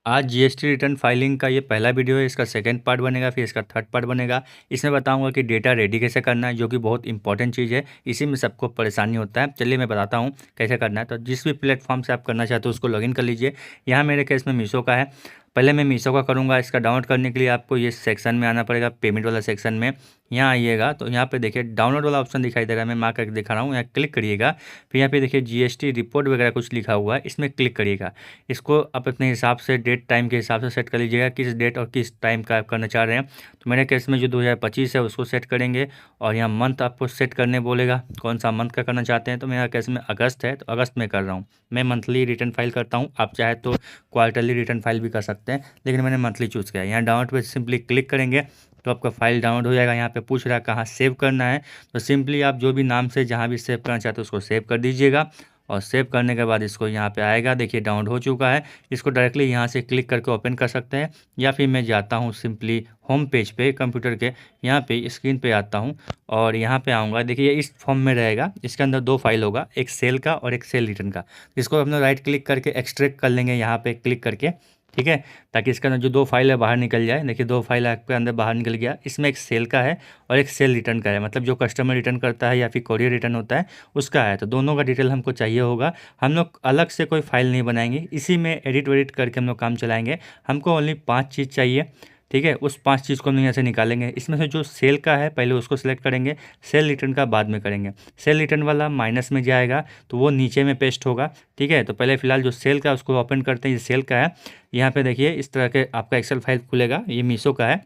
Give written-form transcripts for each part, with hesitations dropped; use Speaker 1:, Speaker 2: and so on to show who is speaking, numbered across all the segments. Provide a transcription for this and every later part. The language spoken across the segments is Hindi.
Speaker 1: आज जीएसटी रिटर्न फाइलिंग का ये पहला वीडियो है। इसका सेकंड पार्ट बनेगा, फिर इसका थर्ड पार्ट बनेगा। इसमें बताऊंगा कि डेटा रेडी कैसे करना है, जो कि बहुत इंपॉर्टेंट चीज़ है। इसी में सबको परेशानी होता है। चलिए मैं बताता हूँ कैसे करना है। तो जिस भी प्लेटफॉर्म से आप करना चाहते हो उसको लॉगिन कर लीजिए। यहाँ मेरे केस में मीशो का है। पहले मैं मीशो का करूँगा। इसका डाउनलोड करने के लिए आपको ये सेक्शन में आना पड़ेगा, पेमेंट वाला सेक्शन में। यहाँ आइएगा तो यहाँ पे देखिए डाउनलोड वाला ऑप्शन दिखाई दे रहा है, मैं मार्क करके दिखा रहा हूँ। यहाँ क्लिक करिएगा। फिर यहाँ पे देखिए जीएसटी रिपोर्ट वगैरह कुछ लिखा हुआ है, इसमें क्लिक करिएगा। इसको आप अपने हिसाब से डेट टाइम के हिसाब से सेट कर लीजिएगा, किस डेट और किस टाइम का आप करना चाह रहे हैं। तो मेरे केस में जो 2025 है उसको सेट करेंगे। और यहाँ मंथ आपको सेट करने बोलेगा, कौन सा मंथ का करना चाहते हैं। तो मेरा केस में अगस्त है, तो अगस्त में कर रहा हूँ। मैं मंथली रिटर्न फाइल करता हूँ, आप चाहे तो क्वार्टरली रिटर्न फाइल भी कर सकते हैं, लेकिन मैंने मंथली चूज़ किया है। यहाँ डाउनलोड पे सिंपली क्लिक करेंगे तो आपका फाइल डाउनलोड हो जाएगा। यहाँ पे पूछ रहा है कहाँ सेव करना है, तो सिंपली आप जो भी नाम से जहाँ भी सेव करना चाहते हो उसको सेव कर दीजिएगा। और सेव करने के बाद इसको यहाँ पे आएगा, देखिए डाउनलोड हो चुका है। इसको डायरेक्टली यहाँ से क्लिक करके ओपन कर सकते हैं, या फिर मैं जाता हूँ सिंपली होम पेज पे कंप्यूटर के, यहाँ पे स्क्रीन पे आता हूँ और यहाँ पे आऊँगा। देखिए ये इस फॉर्म में रहेगा, इसके अंदर दो फाइल होगा, एक सेल का और एक सेल रिटर्न का। इसको अपना राइट क्लिक करके एक्सट्रैक्ट कर लेंगे यहाँ पे क्लिक करके, ठीक है, ताकि इसके अंदर जो दो फाइल है बाहर निकल जाए। देखिए दो फाइल आपके अंदर बाहर निकल गया। इसमें एक सेल का है और एक सेल रिटर्न का है, मतलब जो कस्टमर रिटर्न करता है या फिर कोरियर रिटर्न होता है उसका है। तो दोनों का डिटेल हमको चाहिए होगा। हम लोग अलग से कोई फाइल नहीं बनाएंगे, इसी में एडिट वेडिट करके हम लोग काम चलाएंगे। हमको ओनली 5 चीज़ चाहिए, ठीक है। उस 5 चीज़ को हम यहाँ से निकालेंगे। इसमें से जो सेल का है पहले उसको सिलेक्ट करेंगे, सेल रिटर्न का बाद में करेंगे। सेल रिटर्न वाला माइनस में जाएगा तो वो नीचे में पेस्ट होगा, ठीक है। तो पहले फिलहाल जो सेल का है उसको ओपन करते हैं। ये सेल का है, यहाँ पे देखिए इस तरह के आपका एक्सेल फाइल खुलेगा। ये मीशो का है।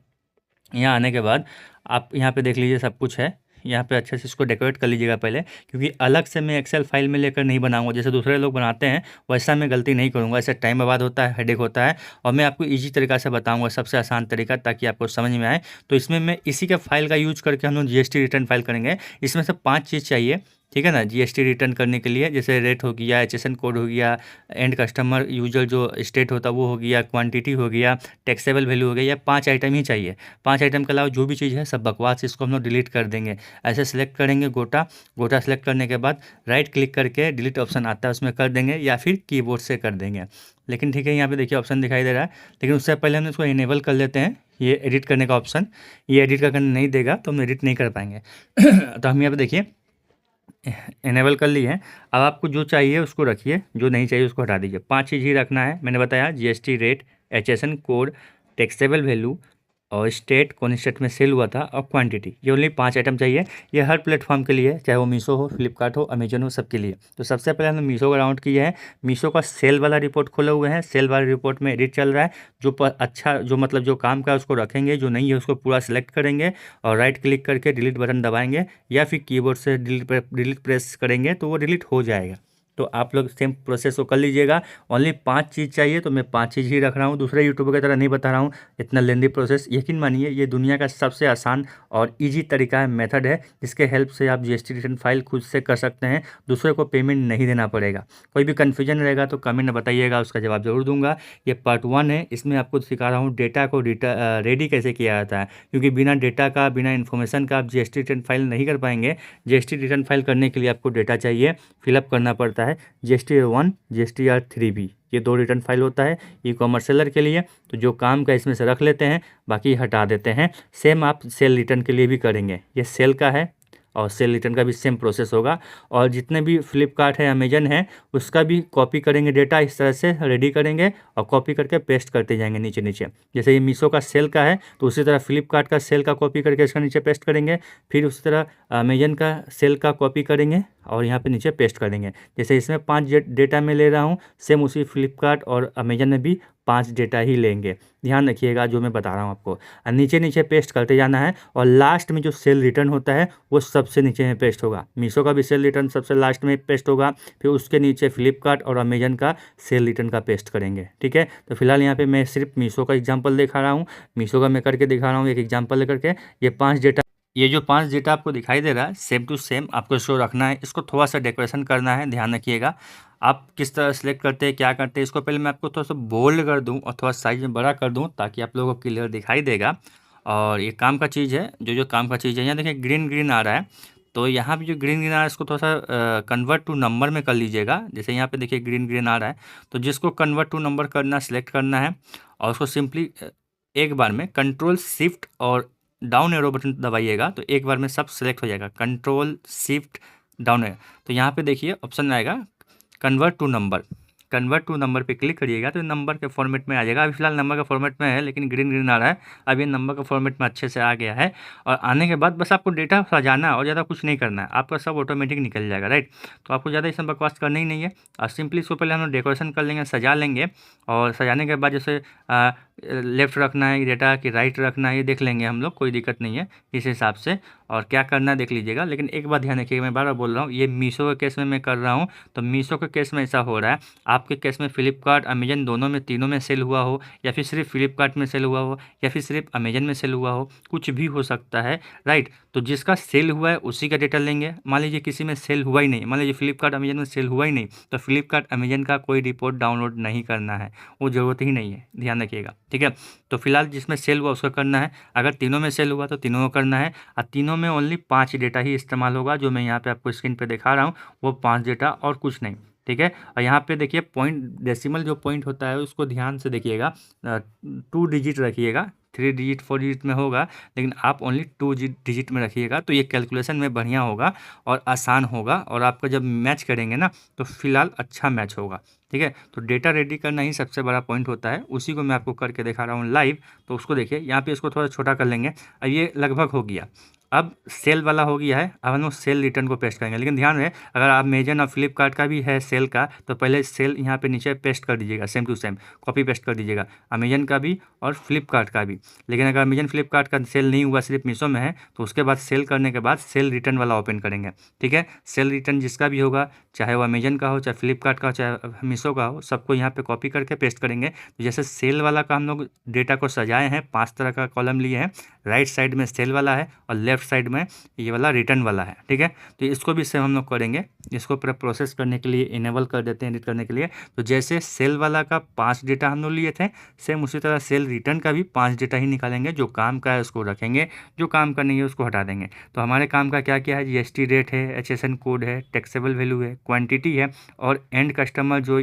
Speaker 1: यहाँ आने के बाद आप यहाँ पे देख लीजिए सब कुछ है। यहाँ पे अच्छे से इसको डेकोरेट कर लीजिएगा पहले, क्योंकि अलग से मैं एक्सेल फाइल में लेकर नहीं बनाऊंगा जैसे दूसरे लोग बनाते हैं, वैसा मैं गलती नहीं करूँगा। ऐसे टाइम बर्बाद होता है, हेडेक होता है। और मैं आपको इजी तरीका से बताऊंगा, सबसे आसान तरीका, ताकि आपको समझ में आए। तो इसमें मैं इसी के फाइल का यूज करके हम लोग जीएसटी रिटर्न फाइल करेंगे। इसमें से 5 चीज़ चाहिए, ठीक है ना, जीएसटी रिटर्न करने के लिए। जैसे रेट हो गया, एचएसएन कोड हो गया, एंड कस्टमर यूजर जो स्टेट होता है वो हो गया, क्वांटिटी हो गया, टैक्सेबल वैल्यू हो गया। ये 5 आइटम ही चाहिए। 5 आइटम के अलावा जो भी चीज़ है सब बकवास, इसको हम लोग डिलीट कर देंगे। ऐसे सेलेक्ट करेंगे गोटा। गोटा सेलेक्ट करने के बाद राइट क्लिक करके डिलीट ऑप्शन आता है उसमें कर देंगे, या फिर कीबोर्ड से कर देंगे। लेकिन ठीक है, यहाँ पे देखिए ऑप्शन दिखाई दे रहा है, लेकिन उससे पहले हम इसको इनेबल कर लेते हैं, ये एडिट करने का ऑप्शन। ये एडिट का करने नहीं देगा तो हम एडिट नहीं कर पाएंगे। तो हम यहाँ पे देखिए इनेबल कर लिए हैं। अब आपको जो चाहिए उसको रखिए, जो नहीं चाहिए उसको हटा दीजिए। 5 चीज़ ही रखना है, मैंने बताया GST rate, HSN code, taxable value, और स्टेट, कौन स्टेट में सेल हुआ था, और क्वांटिटी। ये ओनली 5 आइटम चाहिए। ये हर प्लेटफॉर्म के लिए, चाहे वो मीशो हो, फ्लिपकार्ट हो, अमेजन हो, सबके लिए। तो सबसे पहले हमने मीशो का डाउनलोड किया है। मीशो का सेल वाला रिपोर्ट खोले हुए हैं। सेल वाला रिपोर्ट में एडिट चल रहा है। अच्छा जो मतलब जो काम का है उसको रखेंगे, जो नहीं है उसको पूरा सेलेक्ट करेंगे और राइट क्लिक करके डिलीट बटन दबाएंगे, या फिर कीबोर्ड से डिलीट प्रेस करेंगे तो वो डिलीट हो जाएगा। तो आप लोग सेम प्रोसेस को कर लीजिएगा। ओनली 5 चीज़ चाहिए, तो मैं 5 चीज़ ही रख रहा हूँ, दूसरे यूट्यूबर की तरह नहीं बता रहा हूँ इतना लेंदी प्रोसेस। यकीन मानिए ये दुनिया का सबसे आसान और इजी तरीका है, मेथड है, जिसके हेल्प से आप जीएसटी रिटर्न फाइल खुद से कर सकते हैं। दूसरे को पेमेंट नहीं देना पड़ेगा। कोई भी कन्फ्यूजन रहेगा तो कमेंट में बताइएगा, उसका जवाब जरूर दूंगा। ये पार्ट 1 है, इसमें आपको सिखा रहा हूँ डेटा को रेडी कैसे किया जाता है, क्योंकि बिना डेटा का, बिना इन्फॉर्मेशन का आप जीएसटी रिटर्न फाइल नहीं कर पाएंगे। जीएसटी रिटर्न फाइल करने के लिए आपको डेटा चाहिए, फिलअप करना पड़ता है। GSTR1, GSTR3B, ये 2 रिटर्न फाइल होता है ई कॉमर्स सेलर के लिए। तो जो काम का इसमें से रख लेते हैं, बाकी हटा देते हैं। सेम आप सेल रिटर्न के लिए भी करेंगे। ये सेल का है और सेल रिटर्न का भी सेम प्रोसेस होगा। और जितने भी फ्लिपकार्ट है, अमेजन है, उसका भी कॉपी करेंगे, डेटा इस तरह से रेडी करेंगे और कॉपी करके पेस्ट करते जाएंगे नीचे नीचे। जैसे ये मीशो का सेल का है तो उसी तरह फ्लिपकार्ट का सेल का कॉपी करके इसका नीचे पेस्ट करेंगे। फिर उसी तरह अमेजन का सेल का कॉपी करेंगे और यहाँ पे नीचे पेस्ट कर देंगे। जैसे इसमें 5 डेटा मैं ले रहा हूँ, सेम उसी फ्लिपकार्ट और अमेजन में भी 5 डेटा ही लेंगे। ध्यान रखिएगा जो मैं बता रहा हूँ आपको। और नीचे नीचे पेस्ट करते जाना है, और लास्ट में जो सेल रिटर्न होता है वो सबसे नीचे में पेस्ट होगा। मीशो का भी सेल रिटर्न सबसे लास्ट में पेस्ट होगा, फिर उसके नीचे फ्लिपकार्ट और अमेजन का सेल रिटर्न का पेस्ट करेंगे, ठीक है। तो फिलहाल यहाँ पे मैं सिर्फ मीशो का एग्जाम्पल दिखा रहा हूँ, मीशो का मैं करके दिखा रहा हूँ एक एग्जाम्पल लेकर के। ये जो 5 डेटा आपको दिखाई दे रहा है, सेम टू सेम आपको इसको रखना है। इसको थोड़ा सा डेकोरेशन करना है, ध्यान रखिएगा। आप किस तरह सेलेक्ट करते हैं, क्या करते हैं, इसको पहले मैं आपको थोड़ा सा बोल्ड कर दूं और थोड़ा साइज में बड़ा कर दूं, ताकि आप लोगों को क्लियर दिखाई देगा। और ये काम का चीज़ है, जो काम का चीज़ है, यहाँ देखिए ग्रीन ग्रीन आ रहा है, तो यहाँ पे जो ग्रीन ग्रीन आ रहा है इसको थोड़ा सा कन्वर्ट टू नंबर में कर लीजिएगा। जैसे यहाँ पे देखिए ग्रीन ग्रीन आ रहा है, तो जिसको कन्वर्ट टू नंबर करना सिलेक्ट करना है और उसको सिंपली एक बार में कंट्रोल शिफ्ट और डाउन एरो बटन दबाइएगा तो एक बार में सब सिलेक्ट हो जाएगा। कंट्रोल शिफ्ट डाउन एरो, तो यहाँ पे देखिए ऑप्शन आएगा convert to number. Convert to number पे क्लिक करिएगा तो नंबर के फॉर्मेट में आ जाएगा। अभी फिलहाल नंबर का फॉर्मेट में है लेकिन ग्रीन ग्रीन आ रहा है, अब ये नंबर का फॉर्मेट में अच्छे से आ गया है। और आने के बाद बस आपको डेटा सजाना और ज़्यादा कुछ नहीं करना है, आपका सब ऑटोमेटिक निकल जाएगा, राइट। तो आपको ज़्यादा इसमें बकवास करना ही नहीं है और सिंपली इसको पहले हम लोग डेकोरेशन कर लेंगे, सजा लेंगे। और सजाने के बाद जैसे लेफ़्ट रखना है डेटा कि राइट रखना है ये देख लेंगे हम लोग, कोई दिक्कत नहीं है इस हिसाब से। और क्या करना है देख लीजिएगा। लेकिन एक बात ध्यान रखिएगा, मैं बार बार बोल रहा हूँ, ये मीशो के केस में मैं कर रहा हूँ तो मीशो के केस में ऐसा हो रहा है। आपके केस में फ्लिपकार्ट अमेजन दोनों में तीनों में सेल हुआ हो, या फिर सिर्फ फ्लिपकार्ट में सेल हुआ हो, या फिर सिर्फ अमेजन में सेल हुआ हो, कुछ भी हो सकता है, राइट। तो जिसका सेल हुआ है उसी का डेटा लेंगे। मान लीजिए किसी में सेल हुआ ही नहीं, मान लीजिए फ्लिपकार्ट अमेजन में सेल हुआ ही नहीं, तो फ्लिपकार्ट अमेजन का कोई रिपोर्ट डाउनलोड नहीं करना है, वो ज़रूरत ही नहीं है, ध्यान रखिएगा, ठीक है। तो फिलहाल जिसमें सेल हुआ उसका करना है। अगर तीनों में सेल हुआ तो तीनों को करना है और तीनों में ओनली 5 डेटा ही इस्तेमाल होगा, जो मैं यहाँ पे आपको स्क्रीन पे दिखा रहा हूँ वो 5 डेटा और कुछ नहीं, ठीक है। और यहाँ पे देखिए पॉइंट डेसिमल जो पॉइंट होता है उसको ध्यान से देखिएगा, 2 डिजिट रखिएगा। 3 डिजिट 4 डिजिट में होगा लेकिन आप ओनली 2 डिजिट में रखिएगा, तो ये कैलकुलेशन में बढ़िया होगा और आसान होगा और आपका जब मैच करेंगे ना तो फिलहाल अच्छा मैच होगा, ठीक है। तो डेटा रेडी करना ही सबसे बड़ा पॉइंट होता है, उसी को मैं आपको करके दिखा रहा हूँ लाइव। तो उसको देखिए, यहाँ पे इसको थोड़ा छोटा कर लेंगे। अब ये लगभग हो गया, अब सेल वाला हो गया है, अब हम लोग सेल रिटर्न को पेस्ट करेंगे। लेकिन ध्यान रहे, अगर आप अमेजन और फ्लिपकार्ट का भी है सेल का तो पहले सेल यहाँ पे नीचे पेस्ट कर दीजिएगा, same to same copy paste कर दीजिएगा, अमेजन का भी और फ्लिपकार्ट का भी। लेकिन अगर अमेजन फ्लिपकार्ट का सेल नहीं हुआ, सिर्फ मीशो में है, तो उसके बाद सेल करने के बाद सेल रिटर्न वाला ओपन करेंगे, ठीक है। सेल रिटर्न जिसका भी होगा, चाहे वो अमेजन का हो, चाहे फ्लिपकार्ट का हो, चाहे मीशो का हो, सबको यहाँ पे कॉपी करके पेस्ट करेंगे। तो जैसे सेल वाला का हम लोग डेटा को सजाए हैं, 5 तरह का कॉलम लिए हैं, राइट साइड में सेल वाला है और लेफ्ट साइड में ये वाला रिटर्न वाला है, ठीक है। तो इसको भी सेम हम लोग करेंगे। इसको पूरा प्रोसेस करने के लिए इनेबल कर देते हैं, एडिट करने के लिए। तो जैसे सेल वाला का 5 डेटा हम लोग लिए थे, सेम उसी तरह सेल रिटर्न का भी 5 डेटा ही निकालेंगे। जो काम का है उसको रखेंगे, जो काम का नहीं है उसको हटा देंगे। तो हमारे काम का क्या क्या है, जीएसटी रेट है, HSN कोड है, टैक्सेबल वैल्यू है, क्वांटिटी है और एंड कस्टमर जो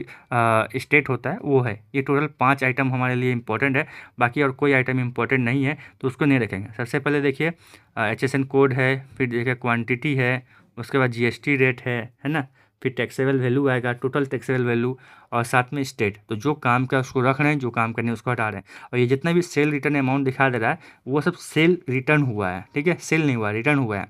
Speaker 1: स्टेट होता है वो है। ये टोटल 5 आइटम हमारे लिए इंपॉर्टेंट है, बाकी और कोई आइटम इंपॉर्टेंट नहीं है तो उसको नहीं रखेंगे। सबसे पहले देखिए HSN कोड है, फिर देखिए क्वांटिटी है, उसके बाद जीएसटी रेट है ना, फिर टैक्सेबल वैल्यू आएगा, टोटल टैक्सेबल वैल्यू और साथ में स्टेट। तो जो काम का उसको रख रहे हैं, जो काम करने उसको हटा रहे हैं। और ये जितना भी सेल रिटर्न अमाउंट दिखा दे रहा है वो सब सेल रिटर्न हुआ है, ठीक है, सेल नहीं हुआ, रिटर्न हुआ है।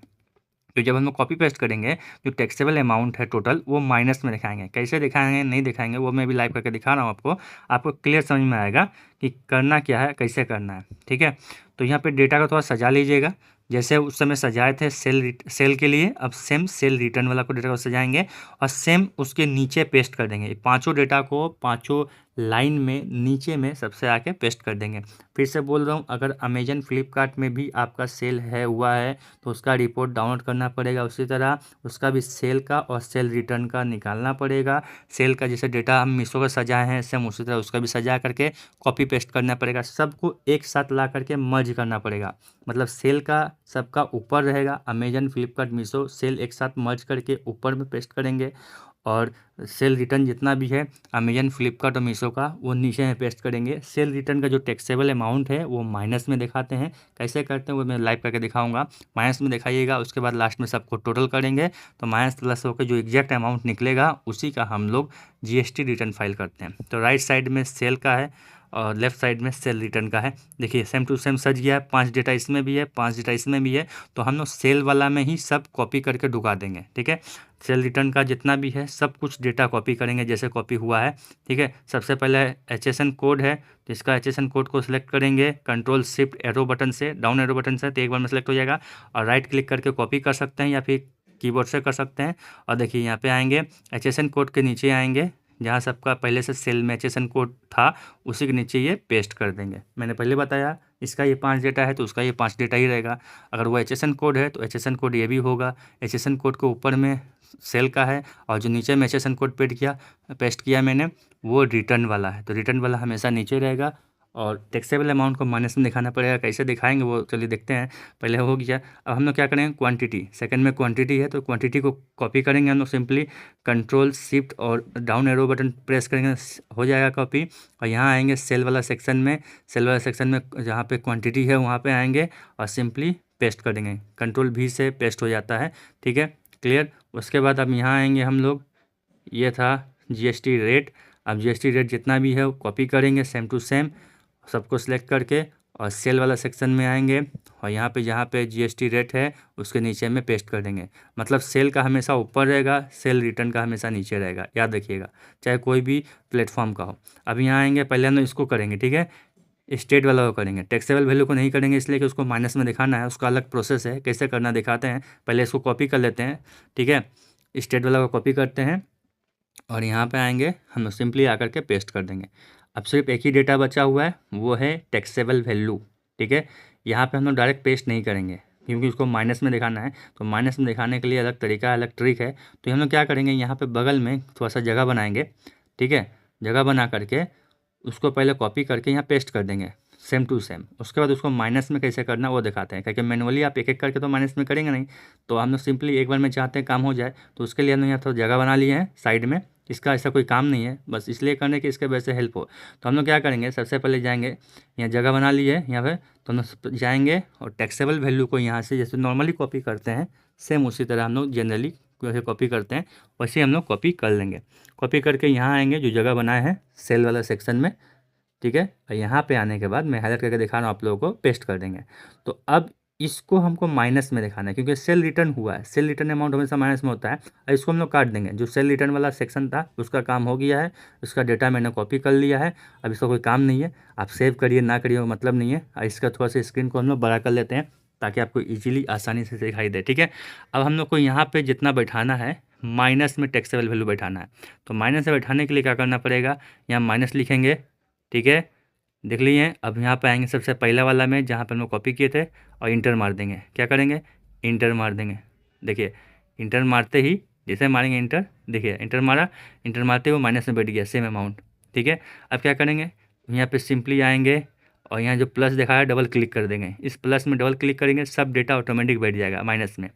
Speaker 1: तो जब हम लोग कॉपी पेस्ट करेंगे जो टैक्सेबल अमाउंट है टोटल वो माइनस में दिखाएंगे। कैसे दिखाएंगे नहीं दिखाएंगे वो मैं भी लाइव करके दिखा रहा हूँ आपको, आपको क्लियर समझ में आएगा कि करना क्या है, कैसे करना है, ठीक है। तो यहाँ पे डेटा को थोड़ा सजा लीजिएगा, जैसे उस समय सजाए थे सेल के लिए, अब सेम सेल रिटर्न वाला को डेटा को सजाएंगे और सेम उसके नीचे पेस्ट कर देंगे। पांचों डेटा को पांचों लाइन में नीचे में सबसे आके पेस्ट कर देंगे। फिर से बोल रहा हूँ, अगर अमेजन फ्लिपकार्ट में भी आपका सेल है हुआ है तो उसका रिपोर्ट डाउनलोड करना पड़ेगा, उसी तरह उसका भी सेल का और सेल रिटर्न का निकालना पड़ेगा। सेल का जैसे डेटा हम मीशो का सजाए हैं सेम उसी तरह उसका भी सजा करके कॉपी पेस्ट करना पड़ेगा, सबको एक साथ ला करके मर्ज करना पड़ेगा। मतलब सेल का सबका ऊपर रहेगा, अमेजन फ्लिपकार्ट मीशो सेल एक साथ मर्ज करके ऊपर में पेस्ट करेंगे और सेल रिटर्न जितना भी है अमेजन फ्लिपकार्ट और मीशो का वो नीचे में पेस्ट करेंगे। सेल रिटर्न का जो टैक्सेबल अमाउंट है वो माइनस में दिखाते हैं, कैसे करते हैं वो मैं लाइव करके दिखाऊंगा। माइनस में दिखाइएगा, उसके बाद लास्ट में सबको टोटल करेंगे तो माइनस प्लस होकर जो एग्जैक्ट अमाउंट निकलेगा उसी का हम लोग जीएसटी रिटर्न फाइल करते हैं। तो राइट साइड में सेल का है और लेफ्ट साइड में सेल रिटर्न का है। देखिए सेम टू सेम सज गया है, 5 डेटा इसमें भी है, 5 डेटा इसमें भी है। तो हम लोग सेल वाला में ही सब कॉपी करके ढुका देंगे, ठीक है। सेल रिटर्न का जितना भी है सब कुछ डेटा कॉपी करेंगे जैसे कॉपी हुआ है, ठीक है। सबसे पहले HSN कोड है तो इसका HSN कोड को सिलेक्ट करेंगे कंट्रोल शिफ्ट एरो बटन से, डाउन एरो बटन से, तो एक बार में सेलेक्ट हो जाएगा और राइट क्लिक करके कॉपी कर सकते हैं या फिर कीबोर्ड से कर सकते हैं। और देखिए यहाँ पे आएंगे HSN कोड के नीचे आएंगे, जहाँ सबका पहले से सेल में HSN कोड था उसी के नीचे ये पेस्ट कर देंगे। मैंने पहले बताया इसका ये 5 डेटा है तो उसका ये 5 डेटा ही रहेगा। अगर वो HSN कोड है तो HSN कोड ये भी होगा। HSN कोड के ऊपर में सेल का है और जो नीचे में HSN कोड पेस्ट किया मैंने वो रिटर्न वाला है, तो रिटर्न वाला हमेशा नीचे रहेगा और टैक्सेबल अमाउंट को माइनस में दिखाना पड़ेगा। कैसे दिखाएंगे वो चलिए देखते हैं। पहले हो गया, अब हम लोग क्या करेंगे, क्वांटिटी, सेकंड में क्वांटिटी है तो क्वांटिटी को कॉपी करेंगे हम लोग, सिंपली कंट्रोल शिफ्ट और डाउन एरो बटन प्रेस करेंगे, हो जाएगा कॉपी। और यहाँ आएंगे सेल वाला सेक्शन में, सेल वाला सेक्शन में जहाँ पे क्वांटिटी है वहाँ पे आएंगे और सिंपली पेस्ट कर देंगे, कंट्रोल भी से पेस्ट हो जाता है। ठीक है, क्लियर। उसके बाद अब यहाँ आएंगे हम लोग, ये था जीएसटी रेट। अब जीएसटी रेट जितना भी है वो कॉपी करेंगे सेम टू सेम, सबको सिलेक्ट करके और सेल वाला सेक्शन में आएंगे और यहाँ पे जहाँ पे जीएसटी रेट है उसके नीचे में पेस्ट कर देंगे। मतलब सेल का हमेशा ऊपर रहेगा, सेल रिटर्न का हमेशा नीचे रहेगा, याद रखिएगा, चाहे कोई भी प्लेटफॉर्म का हो। अब यहाँ आएंगे, पहले हम इसको करेंगे, ठीक है, स्टेट वाला को करेंगे, टैक्सेबल वैल्यू को नहीं करेंगे इसलिए कि उसको माइनस में दिखाना है, उसका अलग प्रोसेस है, कैसे करना दिखाते हैं। पहले इसको कॉपी कर लेते हैं, ठीक है, स्टेट वाला को कॉपी करते हैं और यहाँ पे आएंगे हम सिंपली आकर के पेस्ट कर देंगे। अब सिर्फ एक ही डेटा बचा हुआ है, वो है टैक्सेबल वैल्यू। ठीक है, यहाँ पे हम लोग डायरेक्ट पेस्ट नहीं करेंगे क्योंकि उसको माइनस में दिखाना है, तो माइनस में दिखाने के लिए अलग तरीका, अलग ट्रिक है। तो हम लोग क्या करेंगे, यहाँ पे बगल में थोड़ा सा जगह बनाएंगे, ठीक है, जगह बना करके उसको पहले कॉपी करके यहाँ पेस्ट कर देंगे सेम टू सेम। उसके बाद उसको माइनस में कैसे करना वो दिखाते हैं, क्योंकि मैनुअली आप एक एक करके तो माइनस में करेंगे नहीं, तो हम लोग सिंपली एक बार में चाहते हैं काम हो जाए, तो उसके लिए हम यहाँ थोड़ा जगह बना लिए हैं साइड में। इसका ऐसा कोई काम नहीं है, बस इसलिए करने की इसके वजह से हेल्प हो। तो हम लोग क्या करेंगे, सबसे पहले जाएंगे, यहाँ जगह बना ली है यहाँ पे, तो हम लोग जाएंगे और टैक्सेबल वैल्यू को यहाँ से जैसे नॉर्मली कॉपी करते हैं सेम उसी तरह हम लोग जनरली वैसे कॉपी करते हैं वैसे हम लोग कॉपी कर लेंगे। कॉपी करके यहाँ आएंगे जो जगह बनाए हैं सेल वाला सेक्शन में, ठीक है, और यहाँ पे आने के बाद मैं हाईलाइट करके दिखा रहा हूँ आप लोगों को, पेस्ट कर देंगे। तो अब इसको हमको माइनस में दिखाना है क्योंकि सेल रिटर्न हुआ है, सेल रिटर्न अमाउंट हमेशा माइनस में होता है, और इसको हम लोग काट देंगे। जो सेल रिटर्न वाला सेक्शन था उसका काम हो गया है, उसका डेटा मैंने कॉपी कर लिया है, अब इसका कोई काम नहीं है, आप सेव करिए ना करिए वो मतलब नहीं है। और इसका थोड़ा सा स्क्रीन को हम लोग बड़ा कर लेते हैं ताकि आपको ईजिली आसानी से दिखाई दे। ठीक है, अब हम लोग को यहाँ पर जितना बैठाना है माइनस में टैक्सेबल वैल्यू बैठाना है, तो माइनस में बैठाने के लिए क्या करना पड़ेगा, यहाँ माइनस लिखेंगे, ठीक है, देख लीजिए। अब यहाँ पे आएंगे सबसे पहला वाला में जहाँ पे हम लोग कॉपी किए थे और इंटर मार देंगे। क्या करेंगे, इंटर मार देंगे। देखिए इंटर मारते ही जैसे मारेंगे इंटर, देखिए इंटर मारा, इंटर मारते ही वो माइनस में बैठ गया सेम अमाउंट। ठीक है, अब क्या करेंगे, यहाँ पे सिंपली आएंगे और यहाँ जो प्लस दिखा है डबल क्लिक कर देंगे, इस प्लस में डबल क्लिक करेंगे, सब डेटा ऑटोमेटिक बैठ जाएगा माइनस में।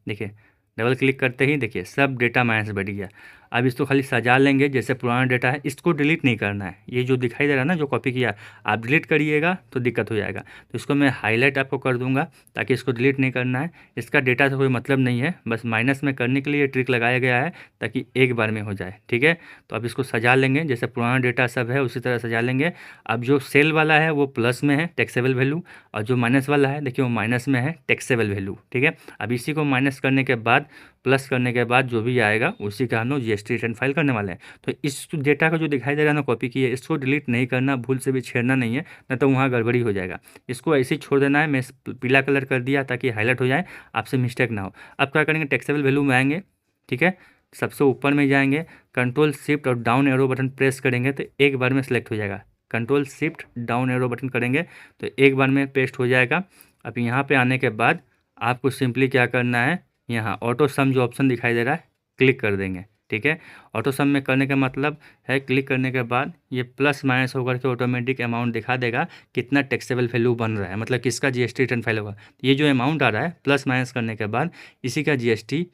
Speaker 1: देखिए डबल क्लिक करते ही देखिए सब डेटा माइनस बैठ गया। अब इसको खाली सजा लेंगे, जैसे पुराना डेटा है इसको डिलीट नहीं करना है, ये जो दिखाई दे रहा है ना जो कॉपी किया आप डिलीट करिएगा तो दिक्कत हो जाएगा। तो इसको मैं हाईलाइट आपको कर दूंगा ताकि इसको डिलीट नहीं करना है, इसका डेटा से कोई मतलब नहीं है, बस माइनस में करने के लिए ट्रिक लगाया गया है ताकि एक बार में हो जाए। ठीक है, तो अब इसको सजा लेंगे जैसे पुराना डेटा सब है उसी तरह सजा लेंगे। अब जो सेल वाला है वो प्लस में है टैक्सेबल वैल्यू, और जो माइनस वाला है देखिए वो माइनस में है टैक्सेबल वैल्यू। ठीक है, अब इसी को माइनस करने के बाद प्लस करने के बाद जो भी आएगा उसी का हम लोग जीएसटी रिटर्न फाइल करने वाले हैं। तो इस डेटा का जो दिखाई दे रहा है ना कॉपी की है, इसको डिलीट नहीं करना, भूल से भी छेड़ना नहीं है, नहीं तो वहाँ गड़बड़ी हो जाएगा। इसको ऐसे ही छोड़ देना है, मैं पीला कलर कर दिया ताकि हाईलाइट हो जाए, आपसे मिस्टेक ना हो। अब क्या करेंगे, टैक्सेबल वैल्यू में आएंगे, ठीक है, सबसे ऊपर में जाएंगे, कंट्रोल शिफ्ट और डाउन एरो बटन प्रेस करेंगे तो एक बार में सेलेक्ट हो जाएगा। Control shift down arrow button करेंगे तो एक बार में पेस्ट हो जाएगा। अब यहाँ पे आने के बाद आपको सिंपली क्या करना है, यहाँ ऑटो सम जो ऑप्शन दिखाई दे रहा है क्लिक कर देंगे। ठीक है, ऑटो सम में करने का मतलब है क्लिक करने के बाद ये प्लस माइनस होकर के ऑटोमेटिक अमाउंट दिखा देगा कितना टैक्सेबल वैल्यू बन रहा है, मतलब किसका जीएसटी रिटर्न फाइल होगा। ये जो अमाउंट आ रहा है प्लस माइनस करने के बाद इसी का जीएसटी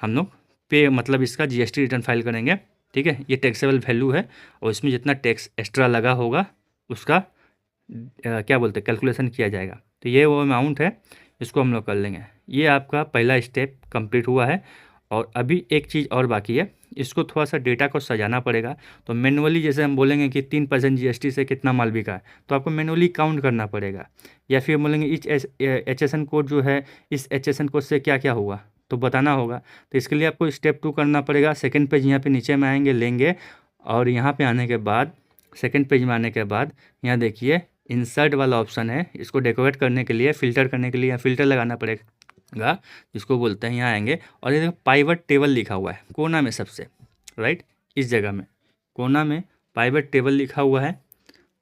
Speaker 1: हम लोग पे, मतलब इसका जीएसटी रिटर्न फाइल करेंगे। ठीक है, ये टैक्सेबल वैल्यू है और इसमें जितना टैक्स एक्स्ट्रा लगा होगा उसका क्या बोलते हैं कैलकुलेशन किया जाएगा। तो ये वो अमाउंट है, इसको हम लोग कर लेंगे। ये आपका पहला स्टेप कंप्लीट हुआ है और अभी एक चीज़ और बाकी है, इसको थोड़ा सा डेटा को सजाना पड़ेगा। तो मैनुअली जैसे हम बोलेंगे कि 3% जीएसटी से कितना माल बिका है, तो आपको मैनुअली काउंट करना पड़ेगा, या फिर बोलेंगे इच HSN कोड जो है इस HSN कोड से क्या क्या हुआ तो बताना होगा। तो इसके लिए आपको स्टेप 2 करना पड़ेगा। सेकेंड पेज यहाँ पे नीचे में आएंगे, लेंगे और यहाँ पे आने के बाद सेकेंड पेज में आने के बाद यहाँ देखिए इंसर्ट वाला ऑप्शन है, इसको डेकोरेट करने के लिए फिल्टर करने के लिए यहाँ फिल्टर लगाना पड़ेगा, जिसको बोलते हैं। यहाँ आएंगे और ये देखो पाइवट टेबल लिखा हुआ है कोना में सबसे राइट, इस जगह में कोना में पाइवट टेबल लिखा हुआ है।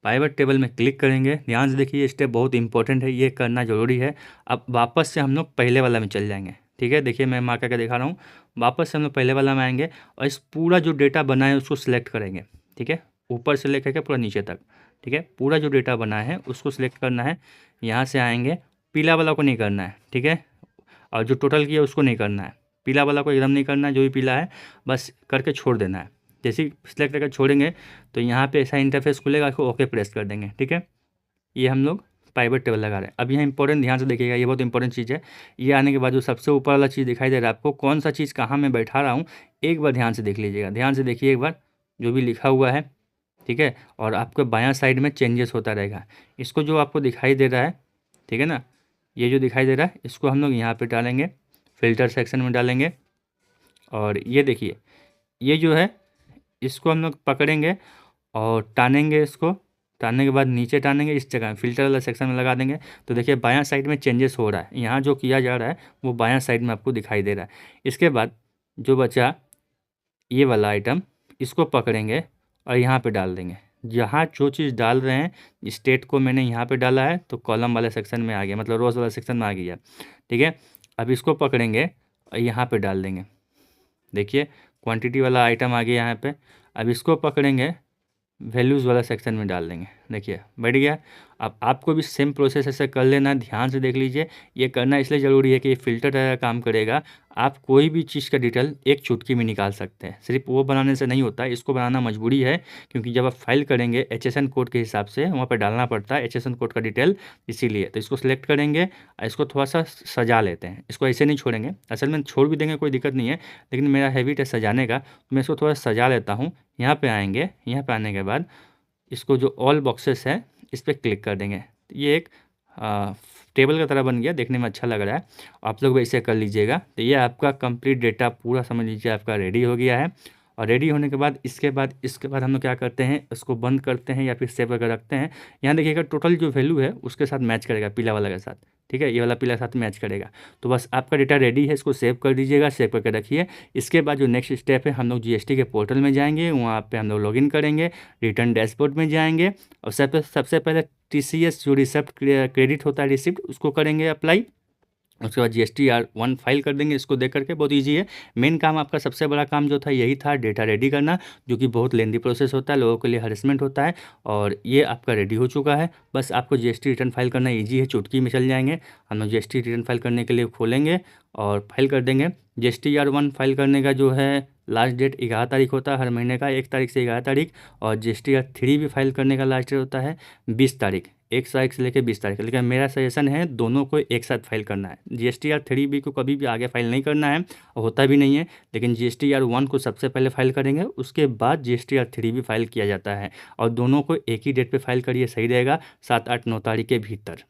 Speaker 1: पाइवट टेबल में क्लिक करेंगे, ध्यान से देखिए ये स्टेप बहुत इंपॉर्टेंट है, ये करना ज़रूरी है। अब वापस से हम लोग पहले वाला में चल जाएंगे। ठीक है, देखिए मैं मार्क करके दिखा रहा हूँ, वापस से हम लोग पहले वाला में आएंगे और इस पूरा जो डेटा बना है उसको सिलेक्ट करेंगे। ठीक है, ऊपर से लेकर के पूरा नीचे तक ठीक है। पूरा जो डेटा बना है उसको सिलेक्ट करना है, यहाँ से आएंगे, पीला वाला को नहीं करना है, ठीक है, और जो टोटल किया उसको नहीं करना है, पीला वाला को एकदम नहीं करना है, जो भी पीला है बस करके छोड़ देना है। जैसे ही सिलेक्ट करके छोड़ेंगे तो यहाँ पे ऐसा इंटरफेस खुलेगा, इसको ओके प्रेस कर देंगे, ठीक है। ये हम लोग पाइवट टेबल लगा रहे हैं। अब यहाँ इंपॉर्टेंट ध्यान से देखिएगा, ये बहुत इंपॉर्टेंट चीज़ है। ये आने के बाद जो सबसे ऊपर वाला चीज़ दिखाई दे रहा है आपको, कौन सा चीज़ कहाँ मैं बैठा रहा हूँ, एक बार ध्यान से देख लीजिएगा, ध्यान से देखिए एक बार जो भी लिखा हुआ है, ठीक है। और आपके बायां साइड में चेंजेस होता रहेगा। इसको जो आपको दिखाई दे रहा है, ठीक है ना, ये जो दिखाई दे रहा है इसको हम लोग यहाँ पे डालेंगे, फिल्टर सेक्शन में डालेंगे। और ये देखिए, ये जो है इसको हम लोग पकड़ेंगे और टानेंगे, इसको टानने के बाद नीचे टानेंगे, इस जगह फिल्टर वाला सेक्शन में लगा देंगे। तो देखिए बायां साइड में चेंजेस हो रहा है, यहाँ जो किया जा रहा है वो बायां साइड में आपको दिखाई दे रहा है। इसके बाद जो बचा ये वाला आइटम, इसको पकड़ेंगे और यहाँ पे डाल देंगे। जहाँ जो चीज़ डाल रहे हैं, स्टेट को मैंने यहाँ पे डाला है तो कॉलम वाले सेक्शन में आ गया, मतलब रोज वाला सेक्शन में आ गया, ठीक है। अब इसको पकड़ेंगे और यहाँ पे डाल देंगे, देखिए क्वांटिटी वाला आइटम आ गया यहाँ पे। अब इसको पकड़ेंगे, वैल्यूज़ वाला सेक्शन में डाल देंगे, देखिए बैठ गया। अब आपको भी सेम प्रोसेस ऐसे कर लेना, ध्यान से देख लीजिए। ये करना इसलिए ज़रूरी है कि ये फिल्टर का काम करेगा, आप कोई भी चीज़ का डिटेल एक चुटकी में निकाल सकते हैं। सिर्फ वो बनाने से नहीं होता, इसको बनाना मजबूरी है, क्योंकि जब आप फाइल करेंगे HSN कोड के हिसाब से वहाँ पर डालना पड़ता है HSN कोड का डिटेल, इसीलिए। तो इसको सिलेक्ट करेंगे और इसको थोड़ा सा सजा लेते हैं, इसको ऐसे नहीं छोड़ेंगे, असल में छोड़ भी देंगे कोई दिक्कत नहीं है, लेकिन मेरा हैबिट है सजाने का, तो मैं इसको थोड़ा सजा लेता हूँ। यहाँ पे आएंगे, यहाँ पे आने के बाद इसको जो ऑल बॉक्सेस है इस पर क्लिक कर देंगे। ये एक टेबल का तरह बन गया, देखने में अच्छा लग रहा है। आप लोग वैसे कर लीजिएगा। तो ये आपका कंप्लीट डेटा पूरा समझ लीजिए आपका रेडी हो गया है। और रेडी होने के बाद इसके बाद हम लोग क्या करते हैं, इसको बंद करते हैं या फिर सेव करके रखते हैं। यहाँ देखिएगा टोटल जो वैल्यू है उसके साथ मैच करेगा, पीला वाला के साथ, ठीक है, ये वाला पीला के साथ मैच करेगा। तो बस आपका डेटा रेडी है, इसको सेव कर दीजिएगा, सेव करके रखिए। इसके बाद जो नेक्स्ट स्टेप है, हम लोग GST के पोर्टल में जाएंगे, वहाँ पे हम लोग लॉगिन करेंगे, रिटर्न डैशबोर्ड में जाएंगे और सबसे पहले TCS जो रिसिप्ट क्रेडिट होता है रिसिप्ट, उसको करेंगे अप्लाई। उसके बाद GSTR1 फाइल कर देंगे। इसको देख करके बहुत इजी है। मेन काम आपका सबसे बड़ा काम जो था यही था, डेटा रेडी करना, जो कि बहुत लेंदी प्रोसेस होता है, लोगों के लिए हरेसमेंट होता है। और ये आपका रेडी हो चुका है। बस आपको GST रिटर्न फाइल करना ईजी है, चुटकी में चल जाएंगे। हम लोग GST रिटर्न फाइल करने के लिए खोलेंगे और फाइल कर देंगे। GSTR1 फाइल करने का जो है लास्ट डेट 11 तारीख होता है हर महीने का, 1 तारीख से 11 तारीख। और GSTR3 भी फाइल करने का लास्ट डेट होता है 20 तारीख, 1 तारीख से लेकर 20 तारीख। लेकिन मेरा सजेशन है दोनों को एक साथ फाइल करना है। GSTR3 भी को कभी भी आगे फाइल नहीं करना है, होता भी नहीं है, लेकिन GSTR1 को सबसे पहले फाइल करेंगे, उसके बाद GSTR3 भी फाइल किया जाता है। और दोनों को एक ही डेट पे फाइल करिए, सही रहेगा, 7, 8, 9 तारीख के भीतर।